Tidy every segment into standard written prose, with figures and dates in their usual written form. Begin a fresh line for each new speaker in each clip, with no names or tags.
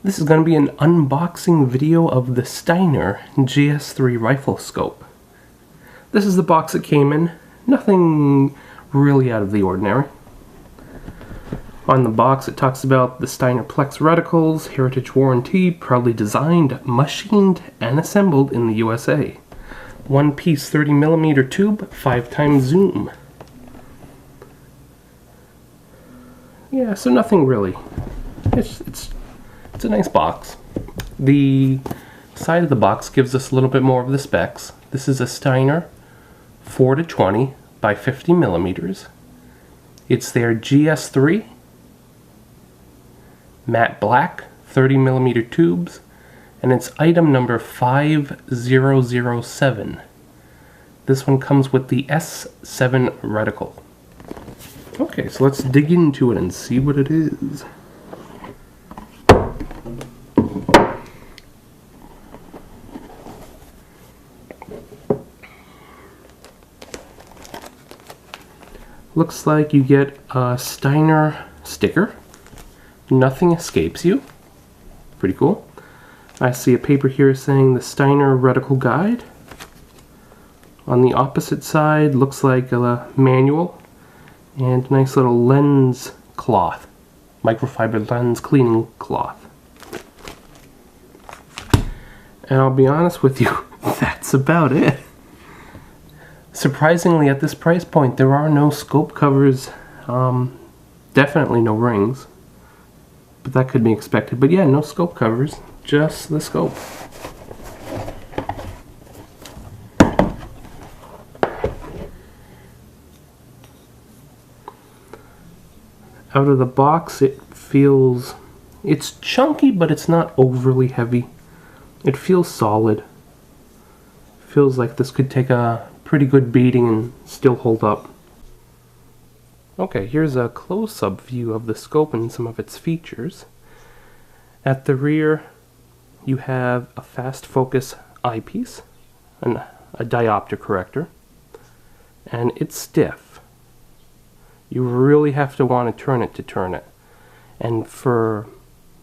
This is going to be an unboxing video of the Steiner GS3 rifle scope. This is the box it came in. Nothing really out of the ordinary. On the box it talks about the Steiner Plex reticles, heritage warranty, proudly designed, machined, and assembled in the USA. One piece 30mm tube, 5x zoom. Yeah, so nothing really. It's a nice box. The side of the box gives us a little bit more of the specs. This is a Steiner 4-20 by 50mm. It's their GS3 matte black 30mm tubes, and it's item number 5007. This one comes with the S7 reticle. Okay, so let's dig into it and see what it is. Looks like you get a Steiner sticker. Nothing escapes you. Pretty cool. I see a paper here saying the Steiner reticle guide. On the opposite side looks like a manual and a nice little lens cloth. Microfiber lens cleaning cloth. And I'll be honest with you, that's about it. Surprisingly, at this price point, there are no scope covers, definitely no rings, but that could be expected. But yeah, no scope covers, just the scope. Out of the box, it's chunky, but it's not overly heavy. It feels solid. Feels like this could take a pretty good beating and still hold up. Okay, here's a close-up view of the scope and some of its features. At the rear, you have a fast focus eyepiece, a diopter corrector, and it's stiff. You really have to want to turn it. And for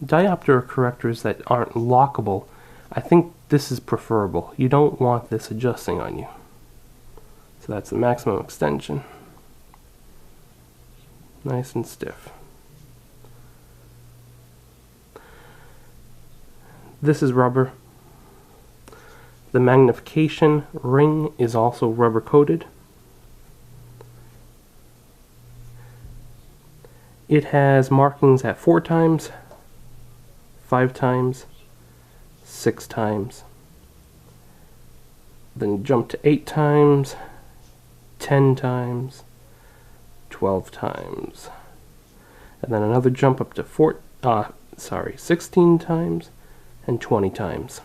diopter correctors that aren't lockable, I think this is preferable. You don't want this adjusting on you. So that's the maximum extension. Nice and stiff. This is rubber. The magnification ring is also rubber coated. It has markings at 4x, 5x, 6x. Then jump to 8x, 10x, 12x, and then another jump up to 16x and 20x.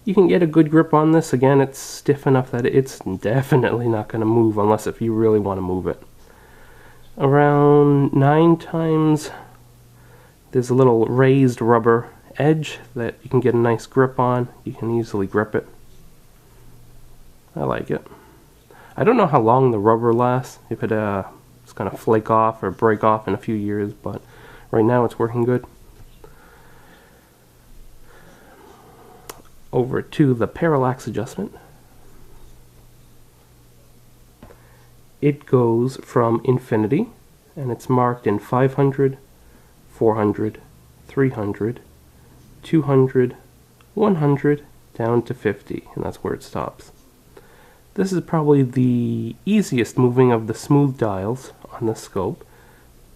You can get a good grip on this. Again, it's stiff enough that it's definitely not going to move unless if you really want to move it. Around 9x, there's a little raised rubber edge that you can get a nice grip on. You can easily grip it. I like it. I don't know how long the rubber lasts, if it's going to flake off or break off in a few years, but right now it's working good. Over to the parallax adjustment. It goes from infinity, and it's marked in 500, 400, 300, 200, 100, down to 50, and that's where it stops. This is probably the easiest moving of the smooth dials on the scope,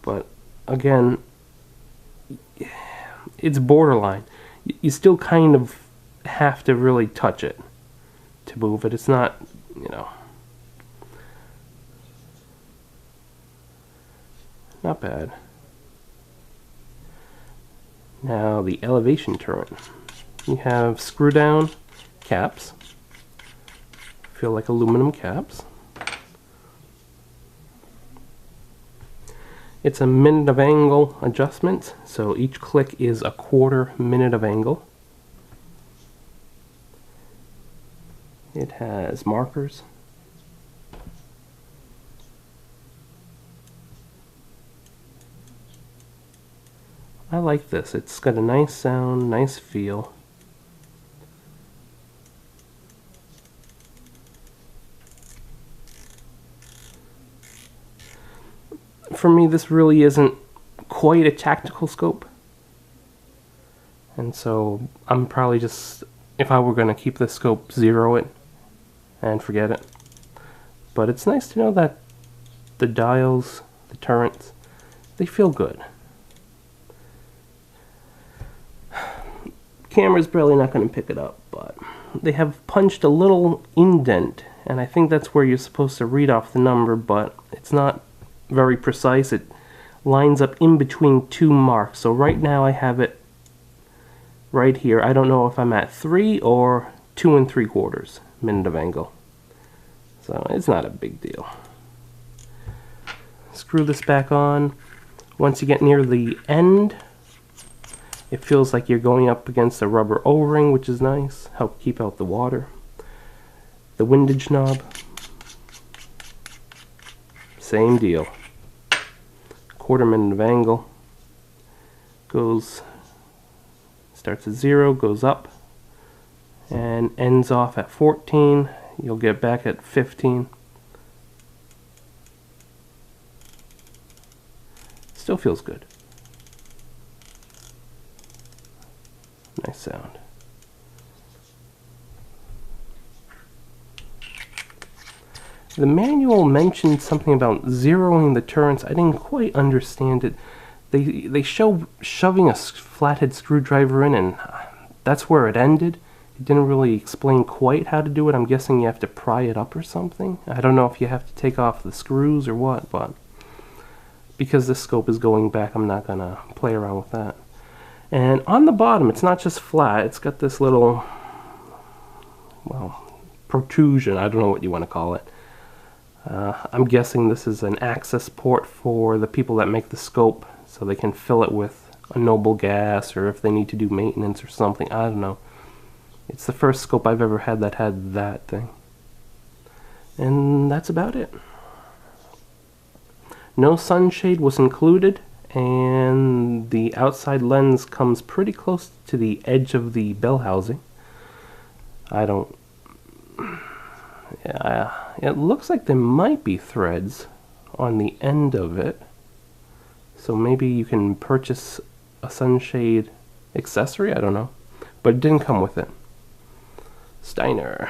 but again, it's borderline. You still kind of have to really touch it to move it. It's not, not bad. Now the elevation turret. You have screw down caps. Feel like aluminum caps. It's a minute of angle adjustment, so each click is a 1/4 minute of angle. It has markers. I like this. It's got a nice sound, nice feel. For me, this really isn't quite a tactical scope. And so I'm probably just, if I were going to keep this scope, zero it and forget it. But it's nice to know that the dials, the turrets, they feel good. Camera's barely not going to pick it up, but they have punched a little indent, and I think that's where you're supposed to read off the number, but it's not very precise. It lines up in between two marks. So right now I have it right here. I don't know if I'm at 3 or 2 3/4 minute of angle. So it's not a big deal. Screw this back on. Once you get near the end, it feels like you're going up against a rubber O-ring, which is nice. Help keep out the water. The windage knob, same deal. 1/4 minute of angle. Starts at 0, goes up, and ends off at 14. You'll get back at 15. Still feels good. Nice sound. The manual mentioned something about zeroing the turrets. I didn't quite understand it. They show shoving a flathead screwdriver in, and that's where it ended. It didn't really explain quite how to do it. I'm guessing you have to pry it up or something. I don't know if you have to take off the screws or what, but because this scope is going back, I'm not going to play around with that. And on the bottom, it's not just flat. It's got this little, well, protrusion. I don't know what you want to call it. I'm guessing this is an access port for the people that make the scope, so they can fill it with a noble gas, or if they need to do maintenance or something. I don't know. It's the first scope I've ever had that had that thing. And that's about it. No sunshade was included, and the outside lens comes pretty close to the edge of the bell housing. It looks like there might be threads on the end of it, so maybe you can purchase a sunshade accessory, I don't know, but it didn't come with it. Steiner.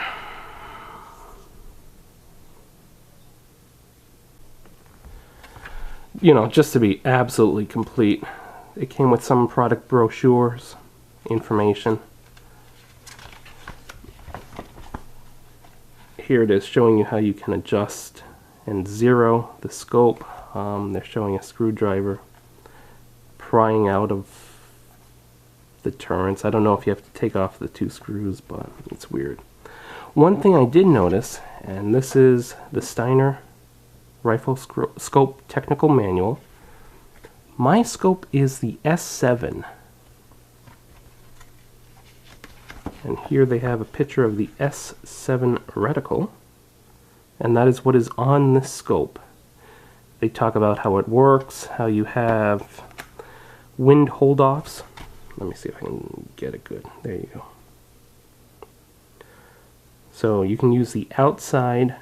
You know, just to be absolutely complete, it came with some product brochures, information. Here it is showing you how you can adjust and zero the scope. They're showing a screwdriver prying out of the turrets. I don't know if you have to take off the 2 screws, but it's weird. One thing I did notice, and this is the Steiner Rifle Scope Technical Manual. My scope is the S7. And here they have a picture of the S7 reticle, and that is what is on this scope. They talk about how it works, how you have wind hold-offs. Let me see if I can get it good. There you go. So you can use the outside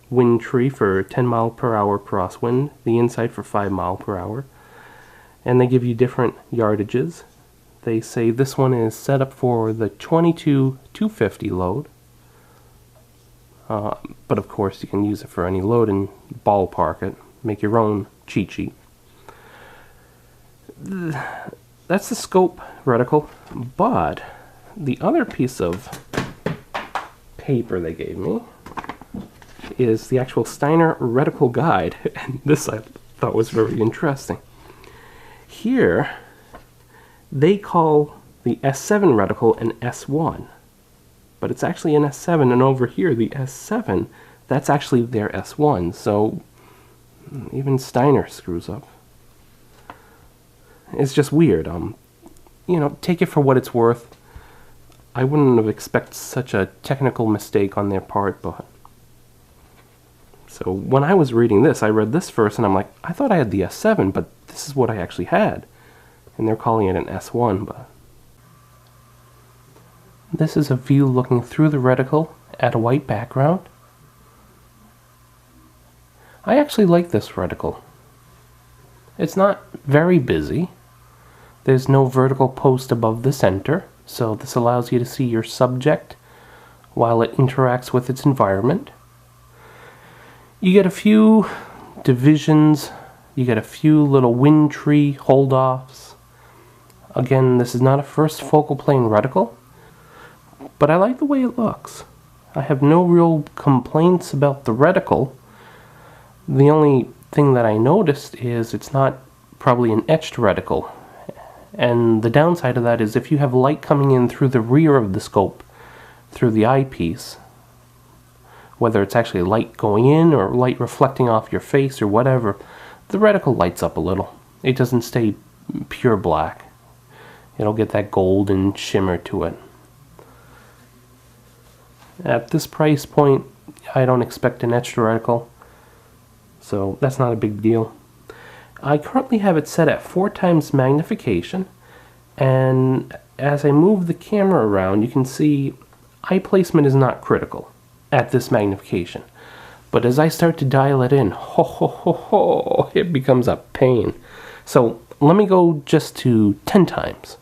wind tree for 10 mph crosswind, the inside for 5 mph, and they give you different yardages. They say this one is set up for the 22-250 load, but of course you can use it for any load and ballpark it, make your own cheat sheet. That's the scope reticle, but the other piece of paper they gave me is the actual Steiner reticle guide, and this I thought was very interesting. Here they call the S7 reticle an S1, but it's actually an S7, and over here the S7, that's actually their S1, so even Steiner screws up. It's just weird. You know, take it for what it's worth. I wouldn't have expected such a technical mistake on their part, but so when I was reading this, I read this first and I'm like, I thought I had the S7, but this is what I actually had. and they're calling it an S1, but this is a view looking through the reticle at a white background. I actually like this reticle. It's not very busy. There's no vertical post above the center, so this allows you to see your subject while it interacts with its environment. You get a few divisions, you get a few little wind tree hold-offs. Again, this is not a first focal plane reticle, but I like the way it looks. I have no real complaints about the reticle. The only thing that I noticed is it's not probably an etched reticle. And the downside of that is if you have light coming in through the rear of the scope, through the eyepiece, whether it's actually light going in or light reflecting off your face or whatever, the reticle lights up a little. It doesn't stay pure black. It'll get that golden shimmer to it. At this price point, I don't expect an etched reticle, so that's not a big deal. I currently have it set at 4 times magnification, and as I move the camera around, you can see eye placement is not critical at this magnification. But as I start to dial it in, it becomes a pain. So let me go just to 10 times.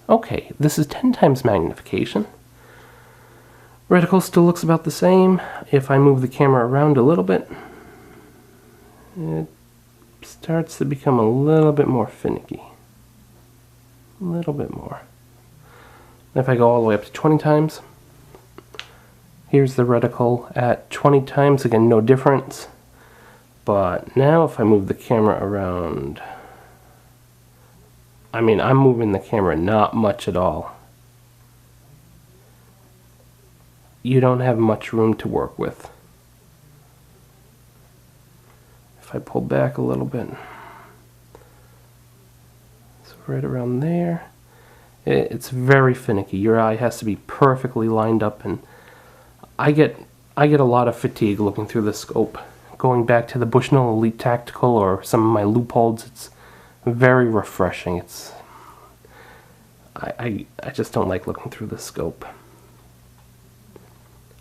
Okay, this is 10 times magnification. Reticle still looks about the same. If I move the camera around a little bit, it starts to become a little bit more finicky. A little bit more. If I go all the way up to 20 times, here's the reticle at 20 times. Again, no difference. But now if I move the camera around, I mean, I'm moving the camera not much at all. You don't have much room to work with. If I pull back a little bit, so right around there, it's very finicky. Your eye has to be perfectly lined up, and I get a lot of fatigue looking through the scope. Going back to the Bushnell Elite Tactical or some of my loopholes, it's very refreshing. I just don't like looking through the scope.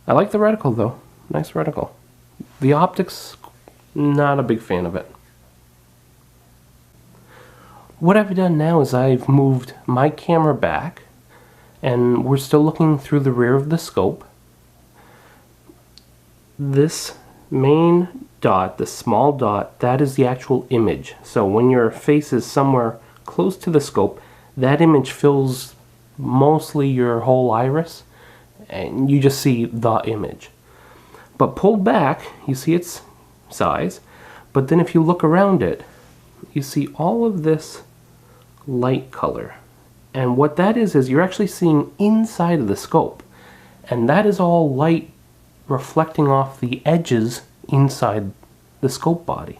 I like the reticle though. Nice reticle. The optics, not a big fan of it. What I've done now is I've moved my camera back, and we're still looking through the rear of the scope. This main dot, the small dot, that is the actual image. So when your face is somewhere close to the scope, that image fills mostly your whole iris, and you just see the image. But pulled back, you see its size, but then if you look around it, you see all of this light color. And what that is you're actually seeing inside of the scope. And that is all light reflecting off the edges inside the scope body.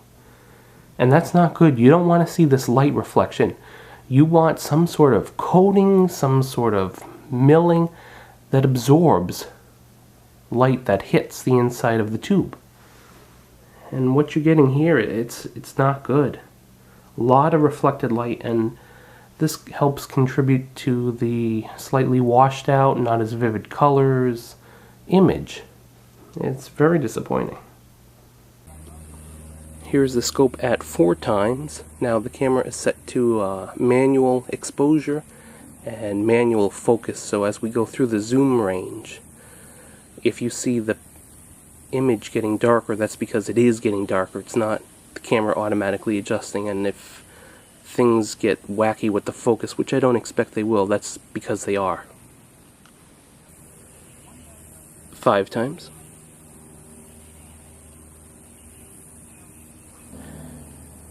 And that's not good. You don't want to see this light reflection. You want some sort of coating, some sort of milling that absorbs light that hits the inside of the tube. And what you're getting here, it's not good. A lot of reflected light, and this helps contribute to the slightly washed out, not as vivid colors image. It's very disappointing. Here's the scope at 4 times. Now the camera is set to manual exposure and manual focus, so as we go through the zoom range, if you see the image getting darker, that's because it is getting darker. It's not the camera automatically adjusting, and if things get wacky with the focus, which I don't expect they will, that's because they are. 5 times.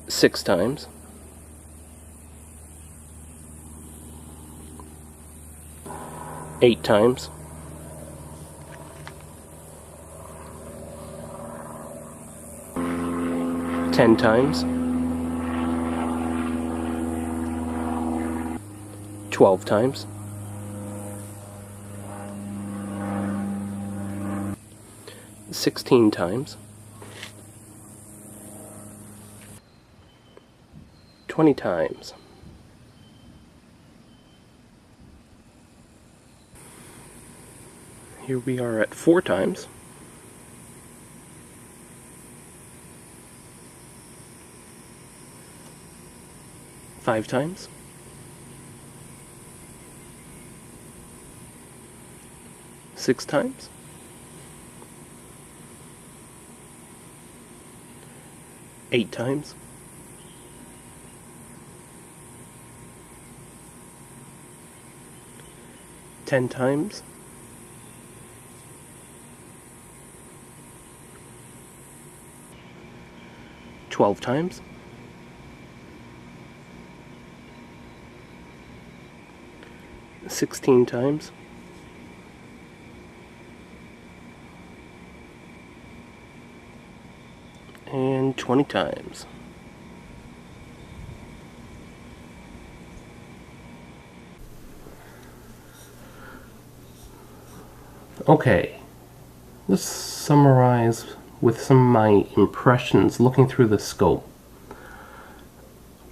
6 times. 8 times. 10 times. 12 times. 16 times. 20 times. Here we are at 4 times. 5 times. 6 times. 8 times. 10 times. 12 times. 16 times. And 20 times. Okay, let's summarize with some of my impressions looking through the scope.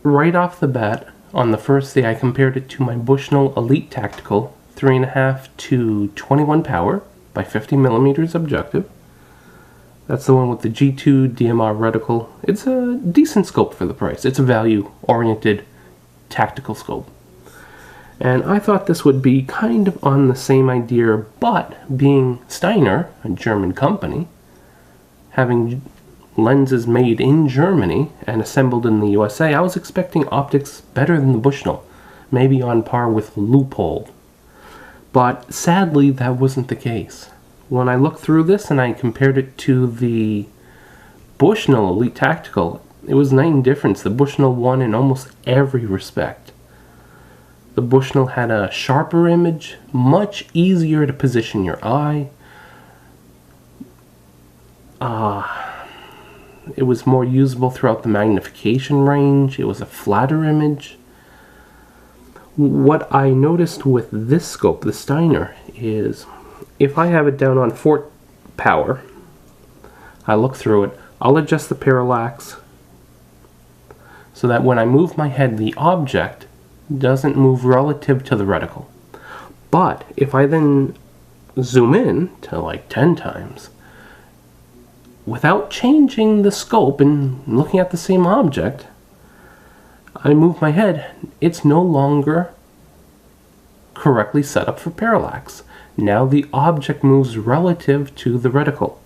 Right off the bat, on the first day I compared it to my Bushnell Elite Tactical 3.5 to 21 power by 50mm objective. That's the one with the G2 DMR reticle. It's a decent scope for the price. It's a value-oriented tactical scope. And I thought this would be kind of on the same idea, but being Steiner, a German company, having lenses made in Germany and assembled in the USA, I was expecting optics better than the Bushnell, maybe on par with Leupold. But sadly, that wasn't the case. When I looked through this and I compared it to the Bushnell Elite Tactical, it was night and difference. The Bushnell won in almost every respect. The Bushnell had a sharper image, much easier to position your eye. It was more usable throughout the magnification range. It was a flatter image. What I noticed with this scope, the Steiner, is if I have it down on 4 power, I look through it, I'll adjust the parallax so that when I move my head, the object doesn't move relative to the reticle. But if I then zoom in to like 10 times, without changing the scope and looking at the same object, I move my head, it's no longer correctly set up for parallax. Now the object moves relative to the reticle,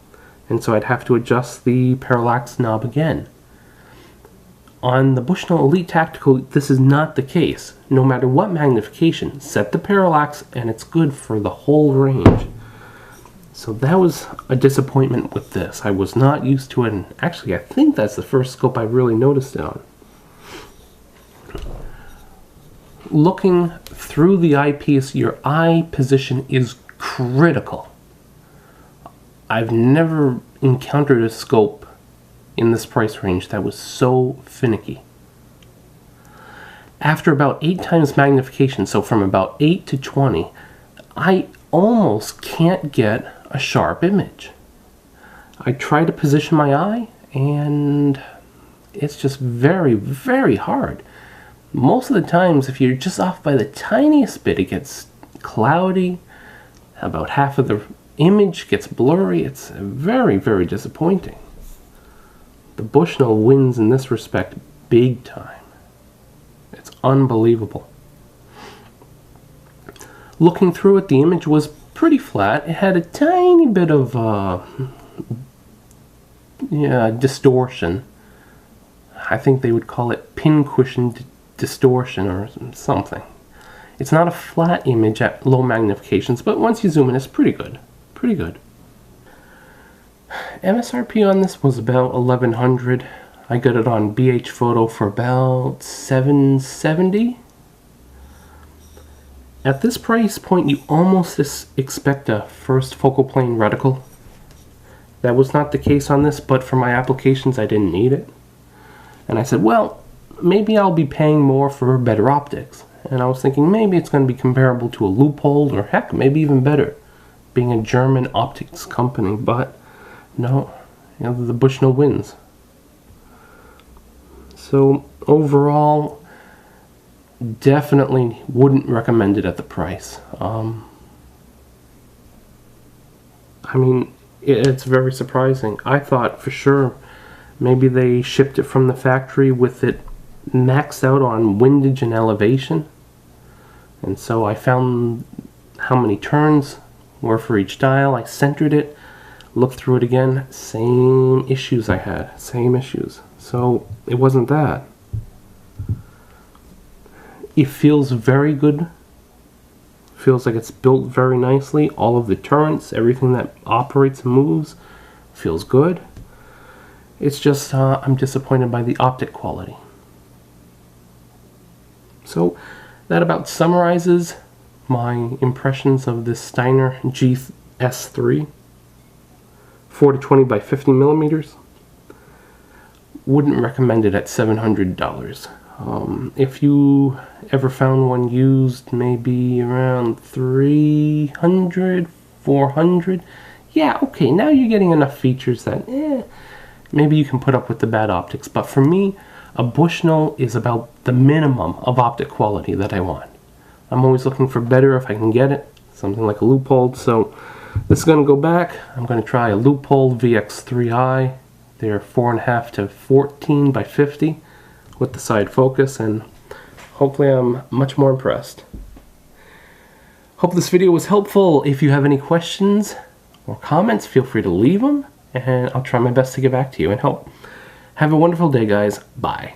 and so I'd have to adjust the parallax knob again. On the Bushnell Elite Tactical, this is not the case. No matter what magnification, set the parallax and it's good for the whole range. So that was a disappointment with this. I was not used to it, and actually I think that's the first scope I really noticed it on. Looking through the eyepiece, your eye position is critical. I've never encountered a scope in this price range that was so finicky. After about 8 times magnification, so from about 8 to 20, I almost can't get a sharp image. I try to position my eye and it's just very, very hard. Most of the times, if you're just off by the tiniest bit, it gets cloudy. About half of the image gets blurry. It's very, very disappointing. The Bushnell wins in this respect big time. It's unbelievable. Looking through it, the image was pretty flat. It had a tiny bit of distortion. I think they would call it pincushion distortion or something. It's not a flat image at low magnifications, but once you zoom in, it's pretty good. Pretty good. MSRP on this was about $1,100. I got it on BH Photo for about $770. At this price point, you almost expect a first focal plane reticle. That was not the case on this, but for my applications, I didn't need it. And I said, well, maybe I'll be paying more for better optics. And I was thinking maybe it's going to be comparable to a Leupold, or heck, maybe even better, being a German optics company. But no, the Bushnell wins. So overall, definitely wouldn't recommend it at the price. I mean, it's very surprising. I thought for sure maybe they shipped it from the factory with it maxed out on windage and elevation. And so I found how many turns were for each dial. I centered it, looked through it again. Same issues I had. Same issues. So it wasn't that. It feels very good. Feels like it's built very nicely. All of the turrets, everything that operates and moves, feels good. It's just I'm disappointed by the optic quality. So that about summarizes my impressions of this Steiner GS3 4-20 by 50 millimeters. Wouldn't recommend it at $700. If you ever found one used, maybe around 300, 400, yeah, okay, now you're getting enough features that maybe you can put up with the bad optics. But for me, a Bushnell is about the minimum of optic quality that I want. I'm always looking for better if I can get it, something like a Leupold. So this is going to go back. I'm going to try a Leupold VX3i. They're 4.5 to 14 by 50 with the side focus, and hopefully I'm much more impressed. Hope this video was helpful. If you have any questions or comments, feel free to leave them, and I'll try my best to get back to you and help. Have a wonderful day, guys. Bye.